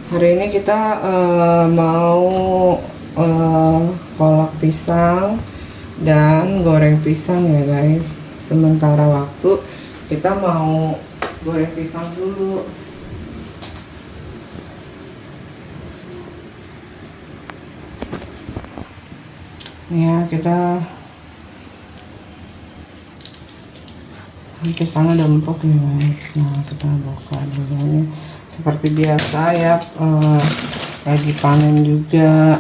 Hari ini kita mau kolak pisang dan goreng pisang ya guys. Sementara waktu kita mau goreng pisang dulu. Ya, kita pisangnya udah empuk ya guys. Nah, kita buka dulu nih. Seperti biasa ya, lagi panen juga.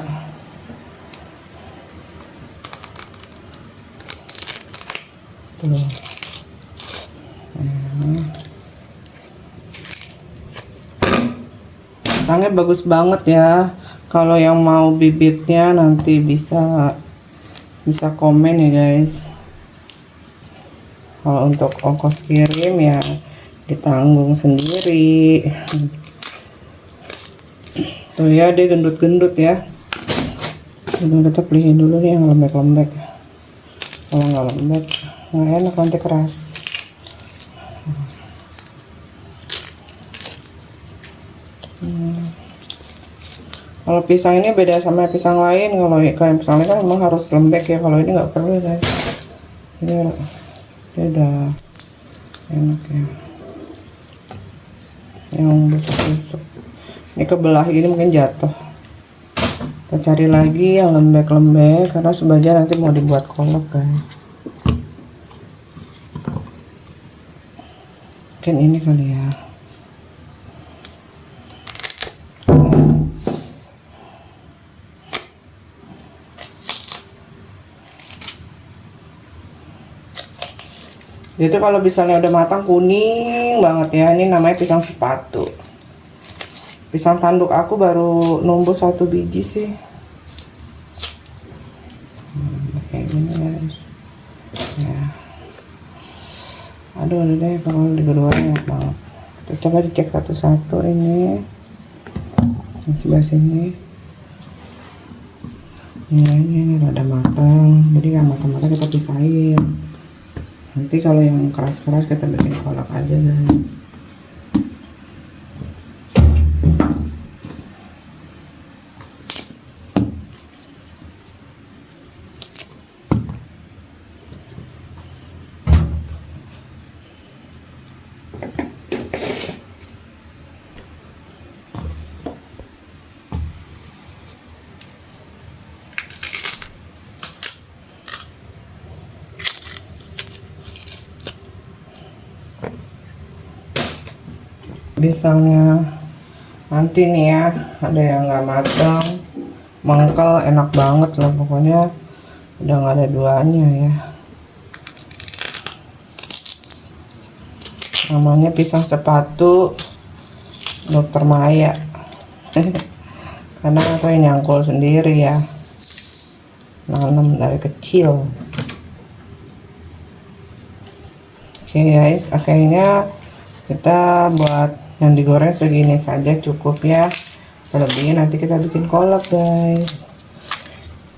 Tuh. Pisangnya bagus banget ya. Kalau yang mau bibitnya nanti bisa komen ya guys. Kalau untuk ongkos kirim ya ditanggung sendiri. Tuh ya, dia gendut-gendut ya. Kita pilihin dulu nih yang lembek-lembek. Kalau nggak lembek nggak enak, nanti keras. Kalau pisang ini beda sama pisang lain. Kalau kayak pisang lain kan memang harus lembek ya. Kalau ini nggak perlu guys. Dia udah enak ya. Yang busuk-busuk ini kebelah gini mungkin jatuh. Kita cari lagi yang lembek-lembek karena sebagian nanti mau dibuat kolak guys. Mungkin ini kali ya. Itu kalau misalnya udah matang kuning banget ya, ini namanya pisang sepatu. Pisang tanduk aku baru numbuh 1 biji sih. Kayak gini guys. Ya. Aduh, udah deh, kalau di kedua enak banget. Kita coba dicek satu-satu ini. Yang sebelah sini. Ya, ini rada matang. Jadi yang matang-matang kita pisahin. Nanti kalau yang keras-keras kita bikin kolak aja guys. Pisangnya nanti nih ya, ada yang nggak matang, mengkel, enak banget lah pokoknya, udah nggak ada duanya ya. Namanya pisang sepatu Dokter Maya. Karena aku yang nyangkul sendiri ya, nanam dari kecil. Oke guys, akhirnya kita buat yang digoreng segini saja cukup ya. Selebihnya nanti kita bikin kolak guys.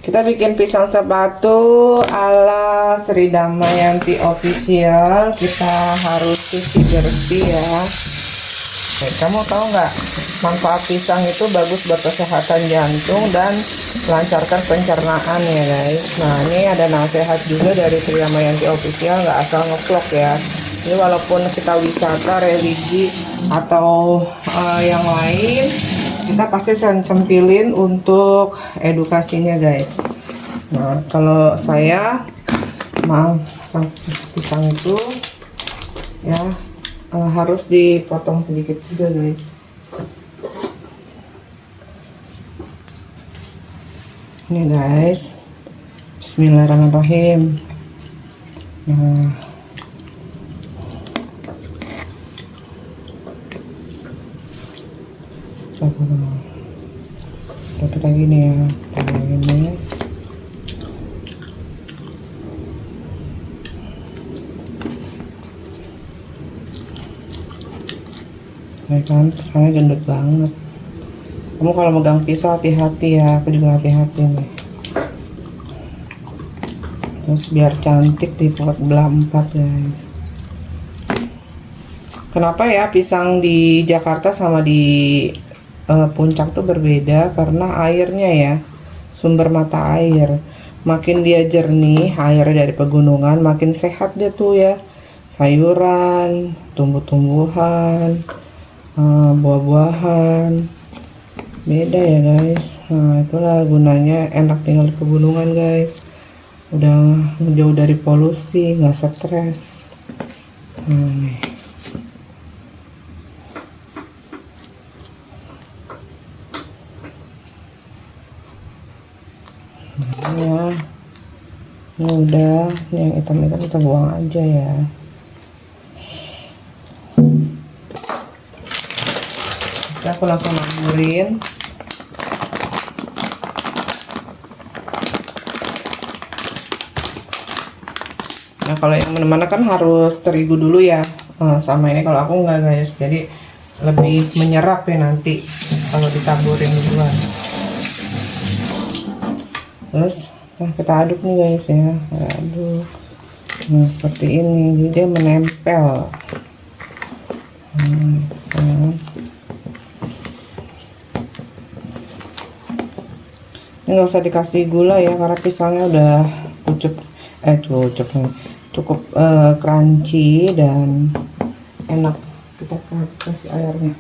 Kita bikin pisang sepatu ala Sri Damayanti official. Kita harus cuci bersih ya. Kamu tahu nggak, manfaat pisang itu bagus buat kesehatan jantung dan melancarkan pencernaan ya guys. Nah, ini ada nasihat juga dari Sri Damayanti official, nggak asal ngevlog ya. Jadi walaupun kita wisata, religi atau yang lain, kita pasti sempilin untuk edukasinya guys. Nah, kalau saya mau pisang itu ya harus dipotong sedikit juga guys. Ini guys, bismillahirrahmanirrahim. Nah, kita gini ya, kayak gini. Kayak kan, pisangnya gendut banget. Kamu kalau megang pisau hati-hati ya, aku juga hati-hati nih. Terus biar cantik dipotong belah 4 guys. Kenapa ya pisang di Jakarta sama di puncak tuh berbeda karena airnya ya, sumber mata air. Makin dia jernih air dari pegunungan, makin sehat dia tuh ya. Sayuran, tumbuh-tumbuhan, buah-buahan. Beda ya guys. Nah, itulah gunanya enak tinggal di pegunungan guys. Udah jauh dari polusi, nggak stres. Nah, nih. Ya, ini udah, ini yang hitam-hitam kita buang aja ya. Oke, aku langsung naburin. Nah, kalau yang mana-mana kan harus terigu dulu ya. Sama ini kalau aku nggak guys, jadi lebih menyerap ya nanti kalau ditaburin duluan. Terus kita aduk nih guys ya, aduk. Nah, seperti ini, jadi dia menempel. Ini nggak usah dikasih gula ya, karena pisangnya udah cukup crunchy dan enak. Kita kasih airnya.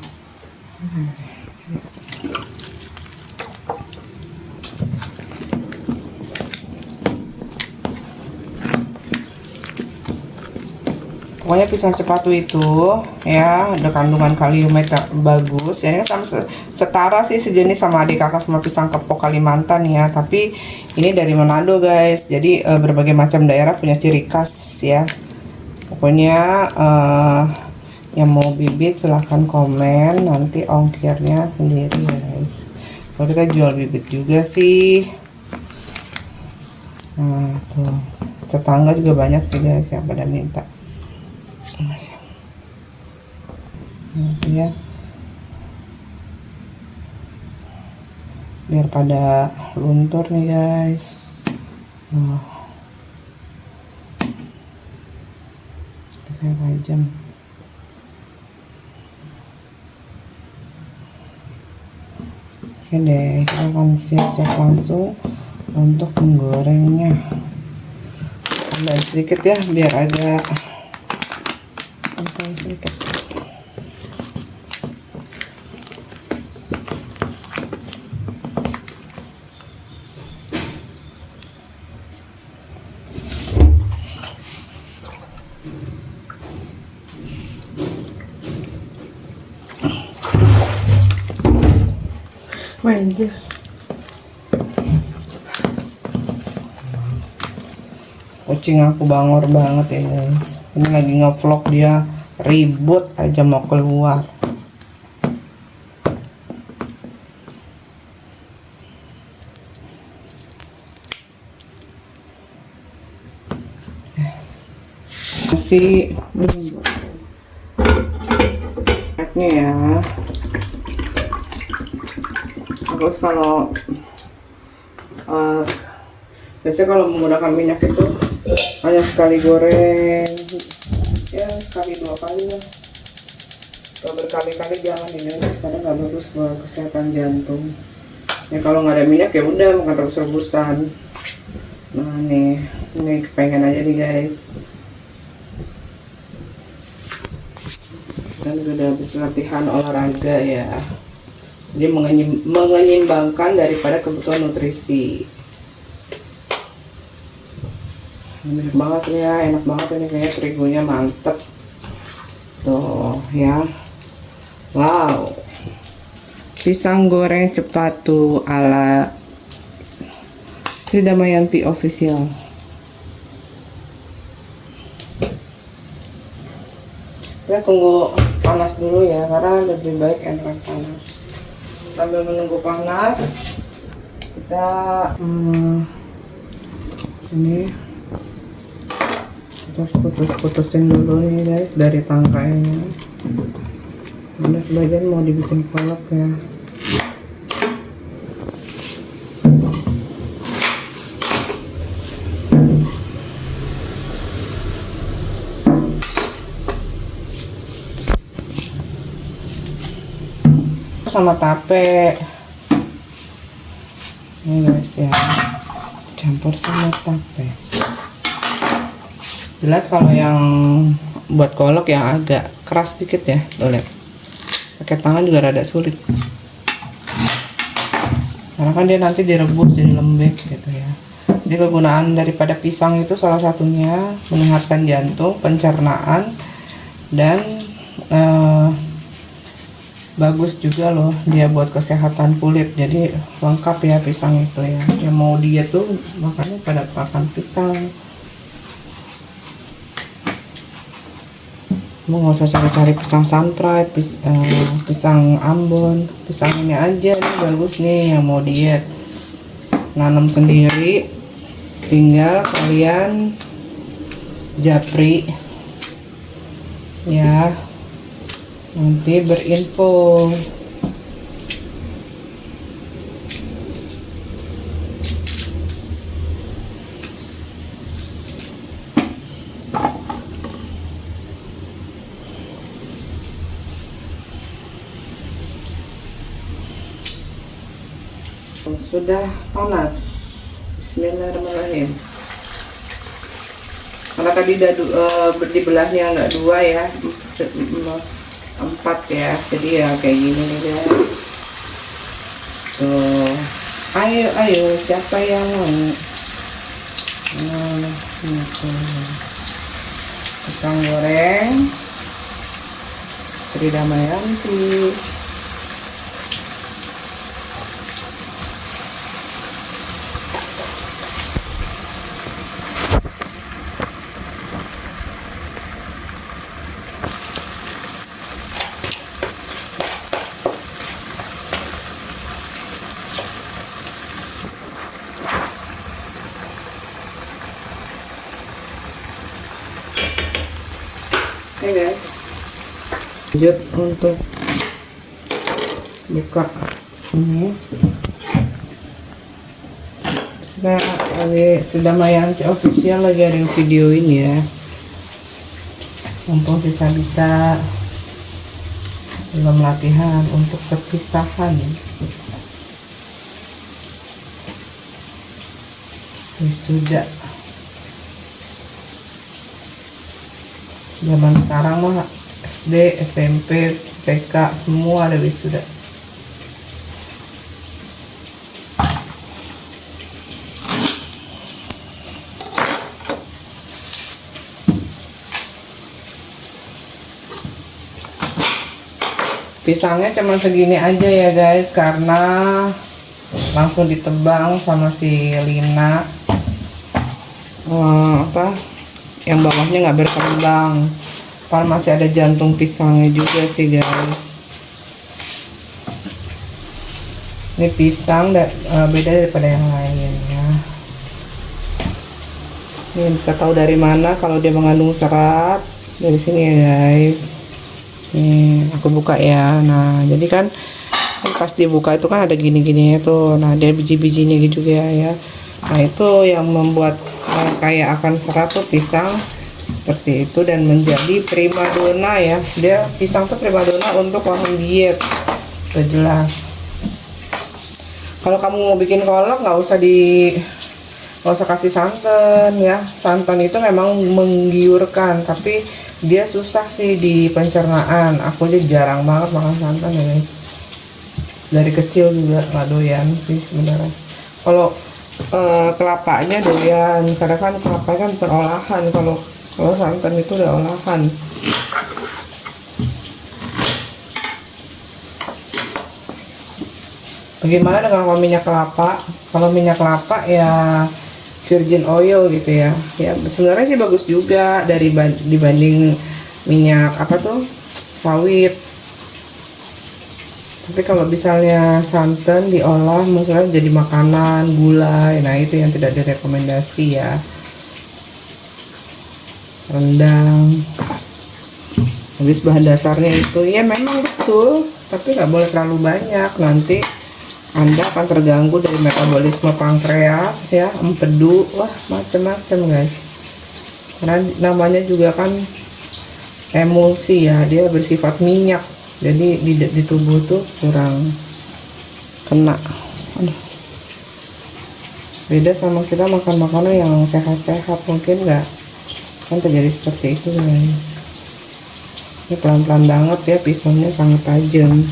Pokoknya pisang cepatu itu ya ada kandungan kaliumnya bagus. Ya, ini sama setara sih, sejenis sama adik kakak sama pisang kepok Kalimantan ya. Tapi ini dari Manado guys. Jadi berbagai macam daerah punya ciri khas ya. Pokoknya yang mau bibit silahkan komen, nanti ongkirnya sendiri guys. Kalau kita jual bibit juga sih. Nah tuh, tetangga juga banyak sih guys yang pada minta. Masih. Ya, biar pada luntur nih guys. Saya tajam. Oke deh, kita akan siap-siap langsung untuk menggorengnya. Tambahin sedikit ya, biar agak sedikit. Manja. Kucing aku bangor banget ya guys. Ini lagi nge-vlog, dia ribut aja mau keluar. Masih belum ya. Terus kalau biasanya kalau menggunakan minyak itu hanya sekali goreng ya, sekali 2 kali lah. Kalau berkali-kali jangan ini, karena nggak bagus buat kesehatan jantung ya. Kalau nggak ada minyak ya udah makan rebus-rebusan. Nah nih, ini kepengen aja nih guys. Kan udah habis latihan olahraga ya, jadi menyimbangkan daripada kebutuhan nutrisi. Enak banget ya, enak banget ini, kayaknya terigunya mantep tuh ya. Wow, pisang goreng cepatu ala Sri Damayanti official. Kita tunggu panas dulu ya, karena lebih baik enak panas. Sambil menunggu panas, kita ini kita putus-putusin dulu nih guys dari tangkainya. Ada sebagian mau dibikin kolak ya. sama tape. Ini guys ya, campur sama tape. Jelas kalau yang buat kolak yang agak keras dikit ya, boleh. Pakai tangan juga rada sulit. Karena kan dia nanti direbus jadi lembek gitu ya. Jadi kegunaan daripada pisang itu salah satunya menyehatkan jantung, pencernaan, dan bagus juga loh dia buat kesehatan kulit. Jadi lengkap ya pisang itu ya. Yang mau diet tuh makanya pada makan pisang. Mau nggak usah cari-cari pisang sunfried, pisang Ambon, pisang ini aja nih bagus nih yang mau diet. Nanam sendiri, tinggal kalian japri ya, nanti berinfo. Sudah panas. Bismillahirrahmanirrahim. Karena tadi dibelahnya nggak dua ya, 4 ya, jadi ya kayak gini nih guys. Tuh, ayo siapa yang mau? Pisang goreng Sri Damayanti. Oke guys, lanjut untuk buka ini. Nah, sudah Mayanti official lagi ada video ini ya. Mumpung si Sabita belum latihan untuk perpisahan. Sudah zaman sekarang mah SD, SMP, TK semua ada wisuda. Pisangnya cuma segini aja ya guys, karena langsung ditebang sama si Lina. Yang bawahnya nggak berkembang, padahal masih ada jantung pisangnya juga sih guys. Ini pisang beda daripada yang lain ya. Ini bisa tahu dari mana kalau dia mengandung serat, dari sini ya guys. Nih aku buka ya. Nah jadi kan pas dibuka itu kan ada gini-gininya tuh. Nah dia biji-bijinya gitu ya. Nah itu yang membuat kayak akan serat tuh pisang seperti itu, dan menjadi primadona ya. Dia pisang tuh primadona untuk orang diet, udah jelas. Kalau kamu mau bikin kolak nggak usah kasih santan ya. Santan itu memang menggiurkan, tapi dia susah sih di pencernaan. Aku aja jarang banget makan santan ya guys. Dari kecil juga nggak doyan sih sebenarnya. Kalau kelapanya doyan, karena kan kelapa kan bukan olahan. Kalau santan itu udah olahan. Bagaimana dengan minyak kelapa? Kalau minyak kelapa ya virgin oil gitu ya. Ya sebenarnya sih bagus juga dibanding minyak sawit. Tapi kalau misalnya santan diolah misalnya jadi makanan, gulai, nah itu yang tidak direkomendasi ya. Rendang. Habis bahan dasarnya itu ya memang betul, tapi nggak boleh terlalu banyak, nanti Anda akan terganggu dari metabolisme pankreas ya, empedu, wah macem-macem guys. Karena namanya juga kan emulsi ya, dia bersifat minyak. jadi di tubuh tuh kurang kena. Aduh. Beda sama kita makan makanan yang sehat-sehat, mungkin nggak kan terjadi seperti itu guys. Ini pelan-pelan banget ya, pisaunya sangat tajam.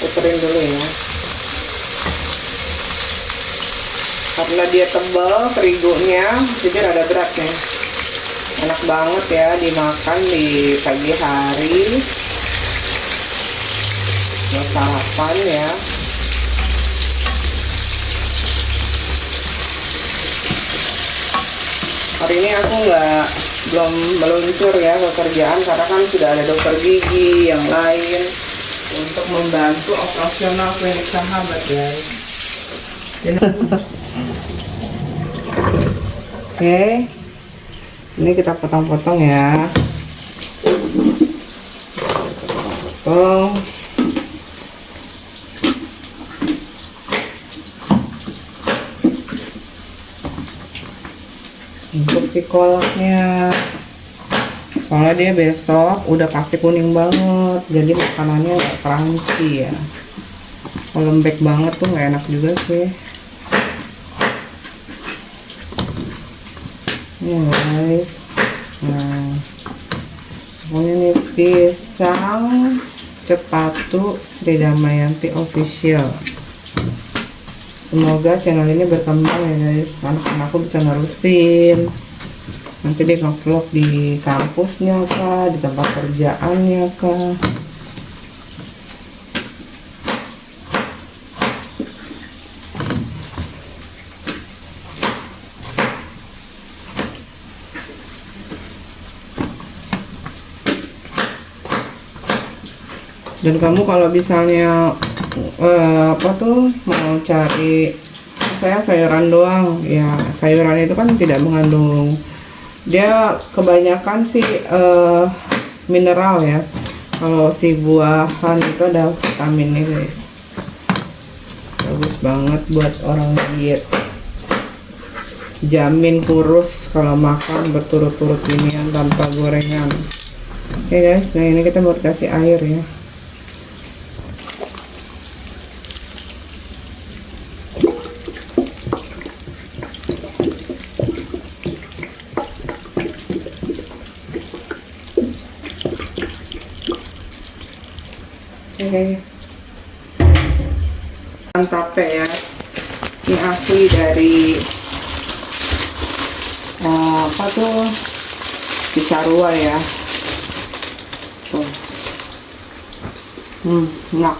Puterin dulu ya, karena dia tebal terigunya jadi rada berat nih. Enak banget ya dimakan di pagi hari buat sarapan ya. Hari ini aku belum meluncur ya ke kerjaan karena kan sudah ada dokter gigi yang lain untuk membantu operasional klinik Sahabat guys. Oke, ini kita potong-potong ya. Potong. Untuk si kolaknya, soalnya dia besok udah pasti kuning banget, jadi makanannya gak crunchy ya. Kalau lembek banget tuh nggak enak juga sih. Ini guys, nah pokoknya nih pisang cepatu Sri Damayanti official. Semoga channel ini berkembang ya guys, anak-anakku bisa nerusin. Nanti dia nge-vlog di kampusnya kah, di tempat kerjaannya kah. Dan kamu kalau misalnya apa tuh mau cari saya sayuran doang ya, sayuran itu kan tidak mengandung, dia kebanyakan sih mineral ya. Kalau si buahan itu ada vitaminnya guys, bagus banget buat orang diet, jamin kurus kalau makan berturut-turut inian tanpa gorengan. Oke guys, nah ini kita mau kasih air ya. Oke, mantap ya. Ini asli dari apa tuh, Cisarua ya. Tuh, enak.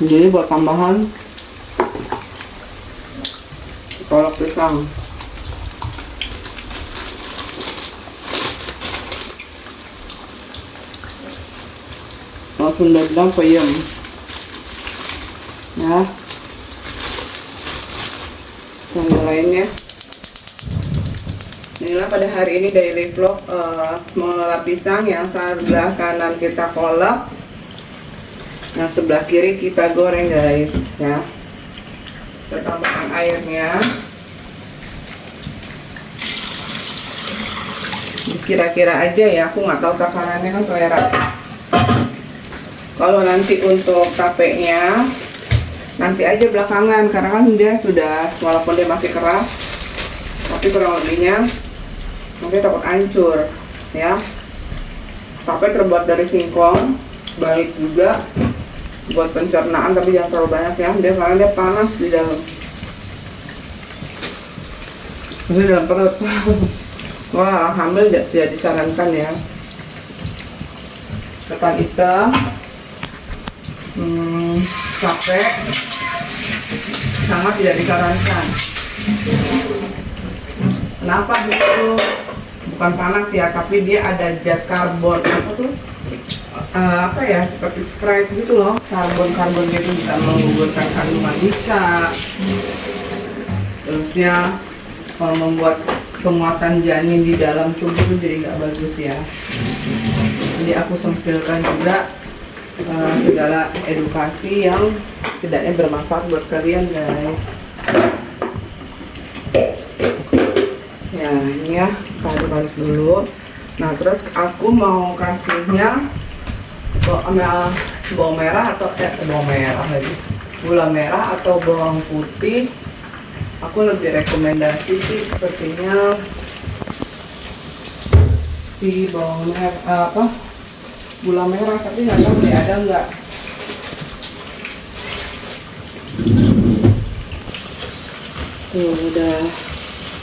Jadi buat tambahan kolak pisang. Langsung bilang peyem ya. Yang lainnya inilah pada hari ini daily vlog mengolah pisang. Yang sebelah kanan kita kolak, yang sebelah kiri kita goreng guys ya. Kita tambahkan airnya kira-kira aja ya, aku nggak tahu takarannya kan selera. Kalau nanti untuk tapenya nanti aja belakangan, karena kan dia sudah, walaupun dia masih keras tapi kurang lebihnya nanti takut hancur ya. Tape terbuat dari singkong, baik juga buat pencernaan, tapi jangan terlalu banyak ya, dia karena dia panas di dalam, di dalam perut. Wah, hamil tidak disarankan ya. Ketan hitam, capek, sangat tidak disarankan. Kenapa gitu? Bukan panas ya, tapi dia ada zat karbon apa tuh? Apa ya, seperti Sprite gitu loh, karbon gitu, bisa menggugurkan kandungan bisa. Terusnya kalau membuat penguatan janin di dalam tubuh itu jadi nggak bagus ya. Jadi aku sempilkan juga segala edukasi yang tidaknya bermanfaat buat kalian guys. Nah ini ya, kita aduk-aduk dulu. Nah terus aku mau kasihnya bawang merah atau bawang merah lagi, gula merah atau bawang putih. Aku lebih rekomendasi sih sepertinya si bawang merah gula merah, tapi nggak tahu nih ada nggak. Tuh udah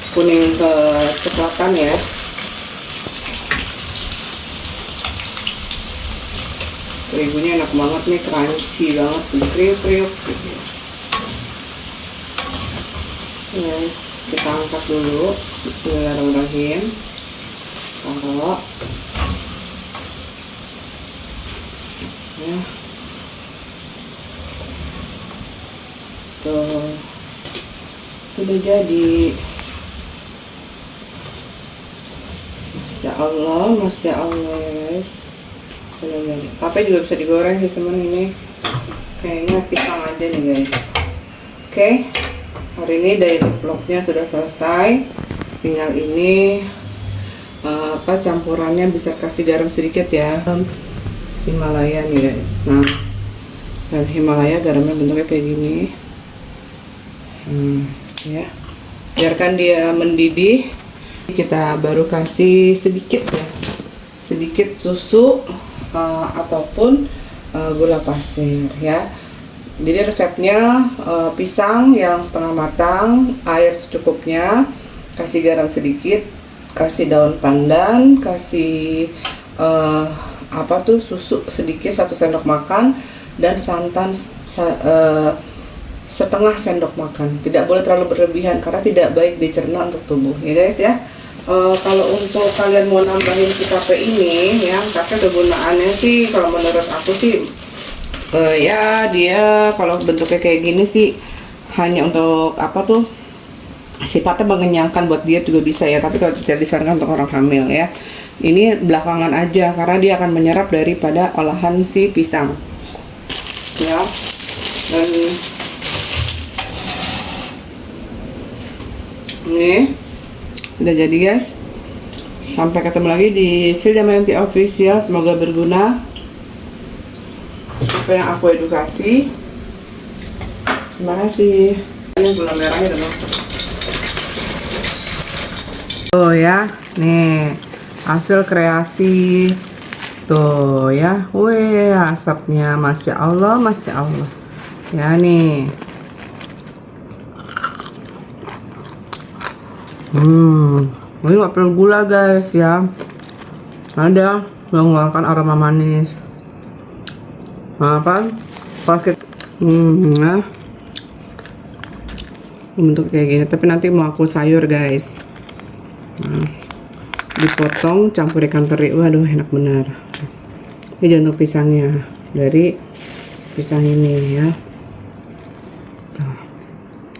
kuning kecoklatan ya. Terigunya enak banget nih, crunchy banget, kriuk-kriuk gitu. Guys, kita angkat dulu. Bismillahirrahmanirrahim. Taruh. Ya. Tuh. Sudah jadi. Masya Allah, Masya Allah guys. Tape juga bisa digoreng sih teman, ini kayaknya pisang aja nih guys. Oke, hari ini daily vlognya sudah selesai. Tinggal ini campurannya bisa kasih garam sedikit ya. Himalaya nih guys. Nah, dan Himalaya garamnya bentuknya kayak gini. Ya, biarkan dia mendidih. Kita baru kasih sedikit ya, sedikit susu ataupun gula pasir ya. Jadi resepnya pisang yang setengah matang, air secukupnya, kasih garam sedikit, kasih daun pandan, kasih susu sedikit 1 sendok makan, dan santan setengah sendok makan. Tidak boleh terlalu berlebihan karena tidak baik dicerna untuk tubuh ya guys ya. Kalau untuk kalian mau nambahin si tape ini ya, tape kegunaannya sih kalau menurut aku sih ya dia kalau bentuknya kayak gini sih hanya untuk sifatnya mengenyangkan, buat dia juga bisa ya, tapi kalau tidak disarankan untuk orang hamil ya. Ini belakangan aja karena dia akan menyerap daripada olahan si pisang ya. Dan ini udah jadi guys. Sampai ketemu lagi di Silda Damayanti Official. Semoga berguna apa yang aku edukasi. Terima kasih. Ini gula merahnya udah masak. Oh ya, nih hasil kreasi tuh ya. Wih, asapnya Masya Allah, Masya Allah ya nih. Ini nggak perlu gula guys ya, ada mengeluarkan aroma manis. Pakai bentuk kayak gini, tapi nanti mau aku sayur guys. Dipotong campur ikan teri, waduh enak bener. Ini jantung pisangnya dari pisang ini ya.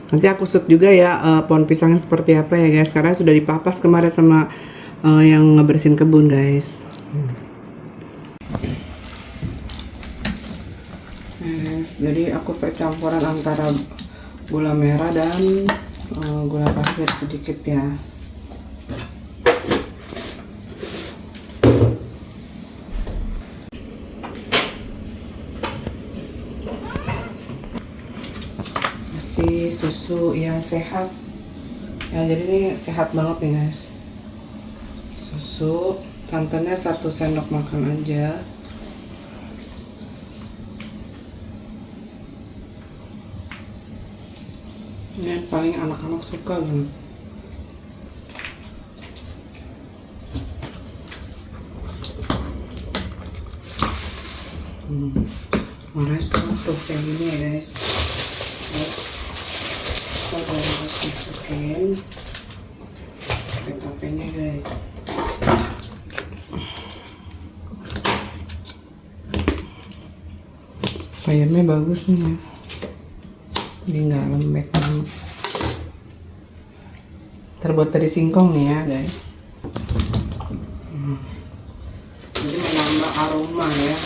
Nanti aku shoot juga ya pohon pisangnya seperti apa ya guys, karena sudah dipapas kemarin sama yang ngebersihin kebun guys. Guys, jadi aku percampuran antara gula merah dan gula pasir sedikit ya. Susu yang sehat ya, jadi ini sehat banget nih guys. Susu santannya 1 sendok makan aja. Ini paling anak-anak suka banget. Manis tuh kayak gini ya guys. Kita harus masukin tapenya guys. Ayamnya bagus nih ya, jadi nggak lembek banget. Terbuat dari singkong nih ya guys. Jadi menambah aroma ya,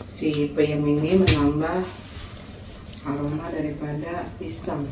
si peyem ini menambah aroma daripada pisang.